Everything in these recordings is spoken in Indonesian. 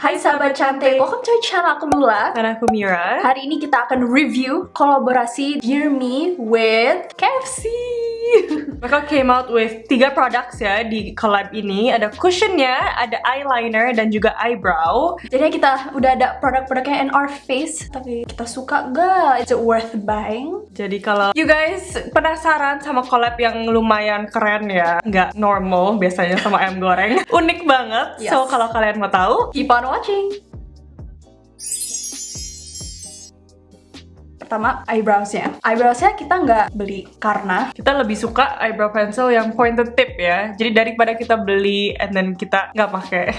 Hai sahabat cantik, welcome to our channel. Aku Lula. Dan aku Mira. Hari ini kita akan review kolaborasi Dear Me with KFC. Mereka came out with 3 products ya di collab ini. Ada cushionnya, ada eyeliner, dan juga eyebrow. Jadi kita udah ada produk-produknya in our face. Tapi kita suka gak? Is it worth buying? Jadi kalau you guys penasaran sama collab yang lumayan keren ya, nggak normal biasanya sama ayam goreng, unik banget. Yes. So kalau kalian mau tahu, Keep on watching. Pertama, eyebrows-nya. Eyebrows-nya kita nggak beli karena kita lebih suka eyebrow pencil yang pointed tip ya. Jadi daripada kita beli and then kita nggak pakai.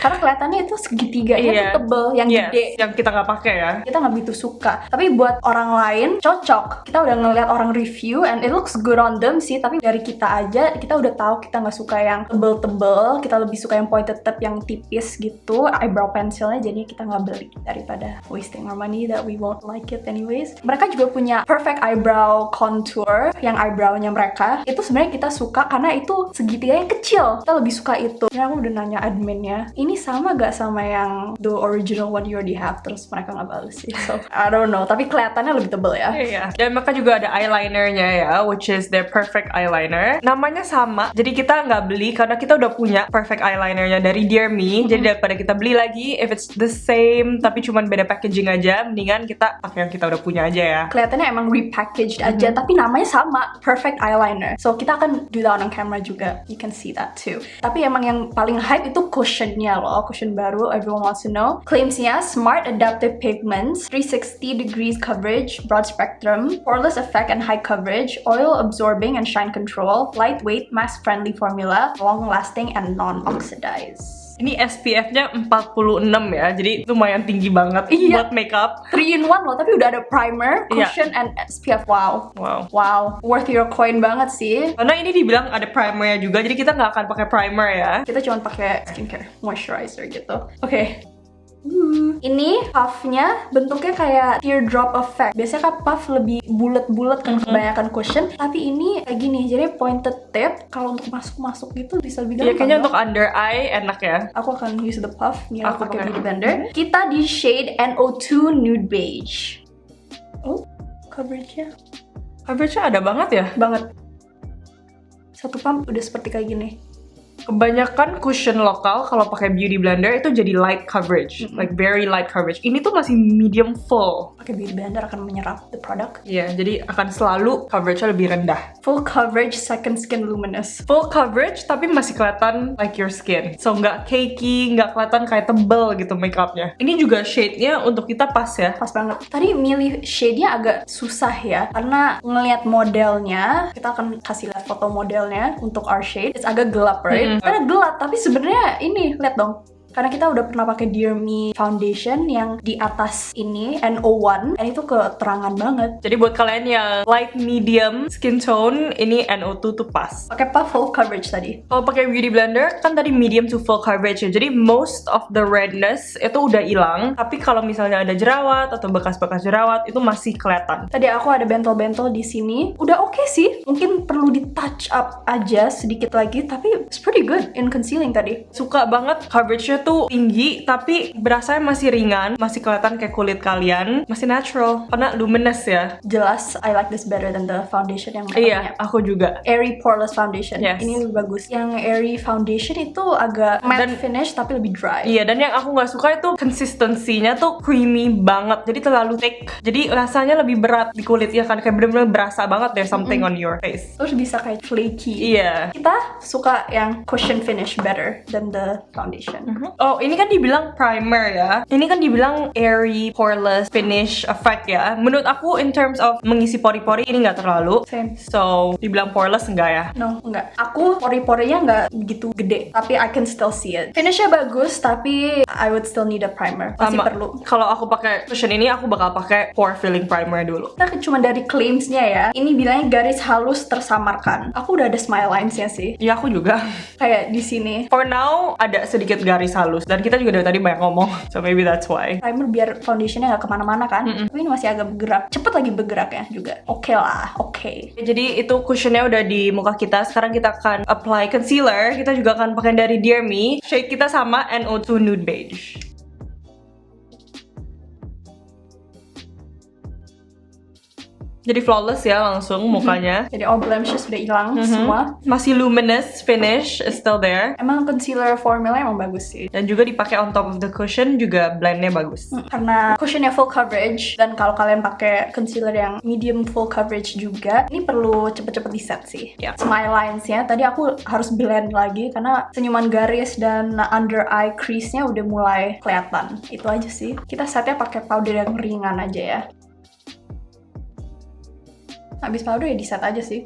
karena kelihatannya itu segitiganya Iya. tuh tebel, yang Yes, gede. yang kita nggak pakai ya. Kita nggak begitu suka. Tapi buat orang lain cocok. Kita udah ngeliat orang review and it looks good on them sih. Tapi dari kita aja, kita udah tahu kita nggak suka yang tebel-tebel. Kita lebih suka yang pointed tip yang tipis gitu. Eyebrow pencilnya jadinya kita nggak beli daripada wasting our money that we won't like it anyways. Mereka juga punya perfect eyebrow contour. Yang eyebrownya mereka itu sebenarnya kita suka karena itu segitiga yang kecil. Kita lebih suka itu. Dan aku udah nanya adminnya, ini sama gak sama yang the original one you already have? Terus mereka nggak balas sih. So I don't know. Tapi kelihatannya lebih tebel ya. Iya. Dan mereka juga ada eyelinernya ya, which is their perfect eyeliner. Namanya sama, jadi kita nggak beli karena kita udah punya perfect eyelinernya dari Dear Me. Jadi daripada kita beli lagi, if it's the same tapi cuman beda packaging aja, mendingan kita pakai yang kita udah punya aja ya. Kelihatannya emang repackaged aja, tapi namanya sama, perfect eyeliner. So kita akan do that on camera juga. You can see that too. Tapi emang yang paling hype itu cushionnya loh, cushion baru. Everyone wants to know. Claimsnya smart adaptive pigments, 360 degrees coverage, broad spectrum, poreless effect and high coverage, oil absorbing and shine control, lightweight, mass friendly formula, long lasting and non-oxidized. Ini SPF-nya 46 ya, jadi lumayan tinggi banget Iya. buat makeup. 3 in 1 loh, tapi udah ada primer, Iya. cushion, and SPF. Wow. Wow. Wow, worth your coin banget sih. Karena ini dibilang ada primernya juga, jadi kita nggak akan pakai primer ya. Kita cuma pakai skincare moisturizer gitu. Oke. Ini puffnya bentuknya kayak teardrop effect. Biasanya kan puff lebih bulat-bulat kan kebanyakan cushion, tapi ini kayak gini. Jadi pointed tip. Kalau untuk masuk-masuk gitu bisa lebih Iya, gampang. kayaknya dong. untuk under eye enak ya. Aku akan use the puff. Mira Aku pakai pakai. beauty blender. Kita di shade NO2 Nude Beige. Oh, coveragenya Coverage-nya ada banget ya. banget. Satu pump udah seperti kayak gini. Kebanyakan cushion lokal kalau pakai beauty blender itu jadi light coverage, like very light coverage. Ini tuh masih medium full. Pakai beauty blender akan menyerap the product. Iya, jadi akan selalu coverage-nya lebih rendah. Full coverage, second skin luminous. Full coverage tapi masih kelihatan like your skin. So nggak cakey, nggak kelihatan kayak tebel gitu makeupnya. Ini juga shade-nya untuk kita pas ya. Pas banget. Tadi milih shade-nya agak susah ya, karena ngelihat modelnya, kita akan kasih lihat foto modelnya untuk our shade. It's agak gelap, right? Karena gelap, tapi sebenarnya ini, lihat dong. Karena kita udah pernah pakai Dear Me foundation yang di atas ini NO1, dan itu keterangan banget. Jadi buat kalian yang light medium skin tone, ini NO2 tuh pas. Pakai puff full coverage tadi. Kalau pakai beauty blender kan tadi medium to full coverage ya. Jadi most of the redness itu udah hilang. Tapi kalau misalnya ada jerawat atau bekas-bekas jerawat itu masih kelihatan. Tadi aku ada bentol-bentol di sini. Udah oke sih. Mungkin perlu di touch up aja sedikit lagi, tapi it's pretty good in concealing tadi. Suka banget coveragenya tuh tinggi tapi berasanya masih ringan, masih kelihatan kayak kulit kalian, masih natural karena luminous ya. Jelas, I like this better than the foundation yang mereka Iya, punya. aku juga. Airy poreless foundation. Yes. Ini lebih bagus. Yang airy foundation itu agak matte finish tapi lebih dry. Iya, dan yang aku nggak suka itu konsistensinya tuh creamy banget, jadi terlalu thick. Jadi rasanya lebih berat di kulit ya kan, kayak bener-bener berasa banget deh something on your face. Terus bisa kayak flaky. Iya. Kita suka yang cushion finish better than the foundation. Oh, ini kan dibilang primer ya. Ini kan dibilang airy, poreless finish effect ya. Menurut aku in terms of mengisi pori-pori ini nggak terlalu. Same. So, dibilang poreless enggak ya? No, enggak. Aku pori-porinya enggak begitu gede, tapi I can still see it. Finishnya bagus, tapi I would still need a primer. Masih Sama. perlu. Kalau aku pakai cushion ini, aku bakal pakai pore filling primer dulu. Kita cuma dari claimsnya ya. Ini bilangnya garis halus tersamarkan. Aku udah ada smile lines-nya sih. Ya, aku juga. Kayak di sini. For now, ada sedikit garis halus. Dan kita juga dari tadi banyak ngomong. So, maybe that's why. Primer biar foundationnya nggak kemana-mana kan. Tapi ini masih agak bergerak. Cepet lagi bergeraknya juga. Oke lah, oke. Jadi itu cushionnya udah di muka kita. Sekarang kita akan apply concealer. Kita juga akan pakai dari Dear Me. Shade kita sama NO2 Nude Beige. Jadi flawless ya langsung mukanya. Jadi all blemishes udah hilang semua. Masih luminous finish is still there. Emang concealer formula emang bagus sih. Dan juga dipakai on top of the cushion juga blendnya bagus. Karena cushionnya full coverage, dan kalau kalian pakai concealer yang medium full coverage juga, ini perlu cepet-cepet di set sih. Yeah. Smile lines-nya, tadi aku harus blend lagi karena senyuman garis dan under eye crease-nya udah mulai kelihatan. Itu aja sih. Kita setnya pakai powder yang ringan aja ya. Habis powder ya di set aja sih.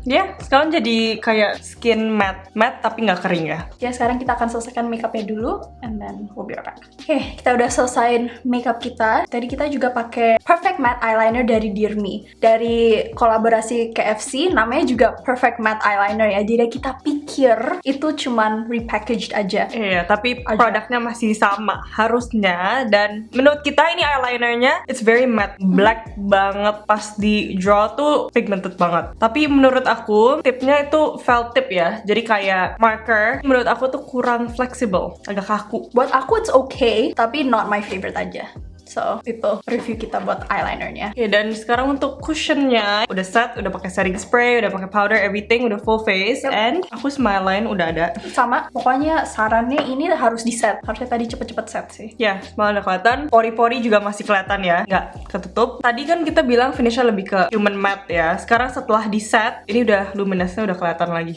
Ya, sekarang jadi kayak skin matte tapi nggak kering ya. Ya, sekarang kita akan selesaikan makeupnya dulu, and then we'll be right back. Oke, kita udah selesaiin makeup kita. Tadi kita juga pakai Perfect Matte Eyeliner dari Dear Me. Dari kolaborasi KFC, namanya juga Perfect Matte Eyeliner ya. Jadi kita pikir itu cuman repackaged aja. Iya, tapi produknya masih sama harusnya. Dan menurut kita ini eyelinernya it's very matte, black banget. Pas di draw tuh pigmented banget. Tapi menurut aku tipnya itu felt tip ya. Jadi kayak marker. Menurut aku tuh kurang fleksibel, agak kaku. Buat aku it's okay, tapi not my favorite aja. So, itu review kita buat eyelinernya. Oke, dan sekarang untuk cushionnya udah set, udah pakai setting spray, udah pakai powder, everything, udah full face, and aku smile line udah ada. Sama, pokoknya sarannya ini harus di set. Harusnya tadi cepet-cepet set sih. Ya, smile udah kelihatan, pori-pori juga masih kelihatan ya, nggak ketutup. Tadi kan kita bilang finishnya lebih ke human matte ya. Sekarang setelah di set, ini udah luminousnya udah kelihatan lagi.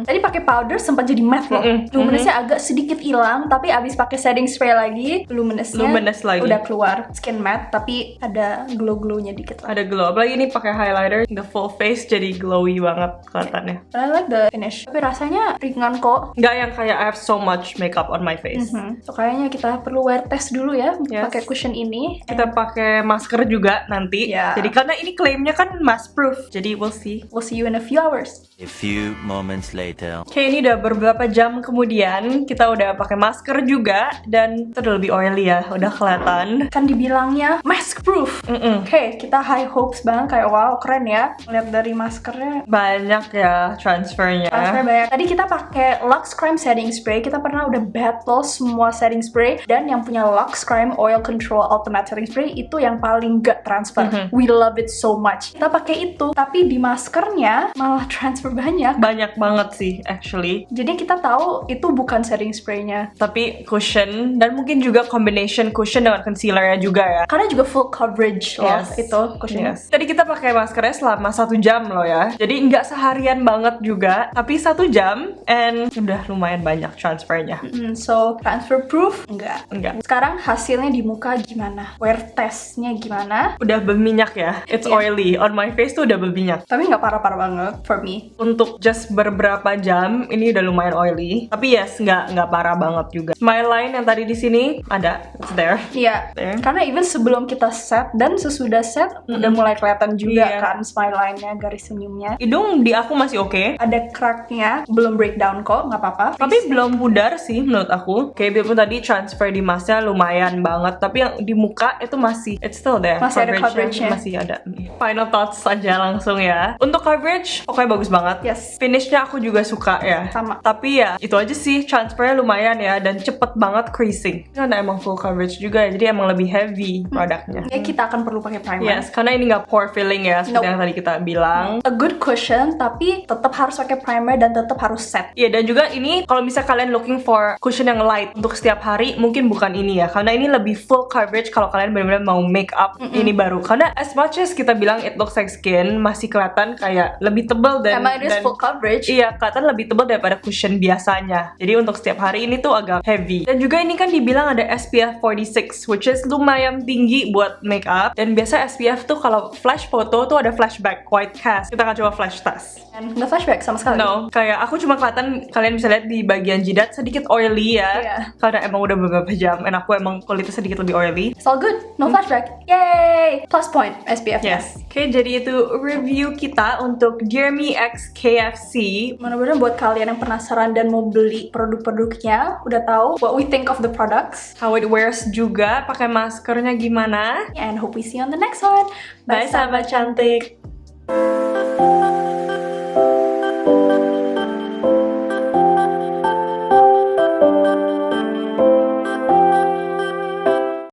Tadi pakai powder sempat jadi matte loh. Luminousnya agak sedikit hilang, tapi abis pakai setting spray lagi, luminousnya Luminous lagi. udah keluar. Skin matte, tapi ada glow-glownya dikit lah. Ada glow, apalagi ini pakai highlighter, the full face jadi glowy banget kelihatannya. I like the finish, tapi rasanya ringan kok. Nggak yang kayak I have so much makeup on my face. So kayaknya kita perlu wear test dulu ya, Yes. pakai cushion ini. Kita pakai masker juga nanti. Yeah. Jadi karena ini klaimnya kan mask proof, jadi we'll see. We'll see you in a few hours. A few moments later. Oke, ini udah beberapa jam kemudian kita udah pakai masker juga dan itu udah lebih oily ya, udah kelihatan. Kan dibilangnya mask proof. Oke, kita high hopes banget, kayak wow keren ya. Lihat dari maskernya. Banyak ya transfernya. Transfer banyak. Tadi kita pakai Lux Crime setting spray. Kita pernah udah battle semua setting spray, dan yang punya Lux Crime Oil Control Ultimate Setting Spray itu yang paling gak transfer. We love it so much. Kita pakai itu, tapi di maskernya malah transfer banyak. Banyak banget sih actually. Jadi kita tahu itu bukan setting spraynya. Tapi cushion dan mungkin juga combination cushion dengan concealernya juga ya. Karena juga full coverage loh itu cushionnya. Yes. Tadi kita pakai maskernya selama 1 jam loh ya. Jadi nggak seharian banget juga, tapi 1 jam and udah lumayan banyak transfernya. So transfer proof? Enggak. Sekarang hasilnya di muka gimana? Wear testnya gimana? Udah berminyak ya. It's oily. On my face tuh udah berminyak. Tapi nggak parah-parah banget for me. Untuk just beberapa jam ini udah lumayan oily. Tapi yes, nggak parah banget juga. Smile line yang tadi di sini ada, it's there. Iya. There. Karena even sebelum kita set dan sesudah set udah mulai kelihatan juga Iya. kan smile line-nya, garis senyumnya. Hidung di aku masih oke. Ada crack-nya, belum breakdown kok, nggak apa-apa. Tapi belum pudar sih menurut aku. Kayak biarpun tadi transfer di masknya lumayan banget, tapi yang di muka itu masih it's still there. Masih ada coverage-nya. Masih ada. Final thoughts aja langsung ya. Untuk coverage, pokoknya bagus banget. Yes. Finishnya aku juga suka ya. Sama. Tapi ya itu aja sih, transfernya lumayan ya dan cepet banget creasing. Karena emang full coverage juga ya, jadi emang lebih heavy produknya. Ya kita akan perlu pakai primer. Yes, karena ini nggak pore filling ya, seperti Nope. yang tadi kita bilang. A good cushion, tapi tetap harus pakai primer dan tetap harus set. Iya, dan juga ini kalau misalnya kalian looking for cushion yang light untuk setiap hari, mungkin bukan ini ya, karena ini lebih full coverage kalau kalian benar-benar mau make up. Ini baru, karena as much as kita bilang it looks like skin, masih kelihatan kayak lebih tebal dan Emang it is full coverage. Iya, kelihatan lebih tebal daripada cushion biasanya. Jadi untuk setiap hari ini tuh agak heavy. Dan juga ini kan dibilang ada SPF 46, which is lumayan tinggi buat make up. Dan biasa SPF tuh kalau flash photo tuh ada flashback, white cast. Kita akan coba flash test. Dan nggak flashback sama sekali. No, kayak aku cuma kelihatan, kalian bisa lihat di bagian jidat sedikit oily ya. Iya. Karena emang udah beberapa jam, and aku emang kulitnya sedikit lebih oily. It's all good, no flashback. Yay! Plus point SPF. Yes. Oke, jadi itu review kita untuk Dear Me X KFC. Mudah-mudahan buat kalian yang penasaran dan mau beli produk-produknya, udah tahu what we think of the products. How it wears juga, pakai maskernya gimana. And hope we see you on the next one. Bye sahabat cantik.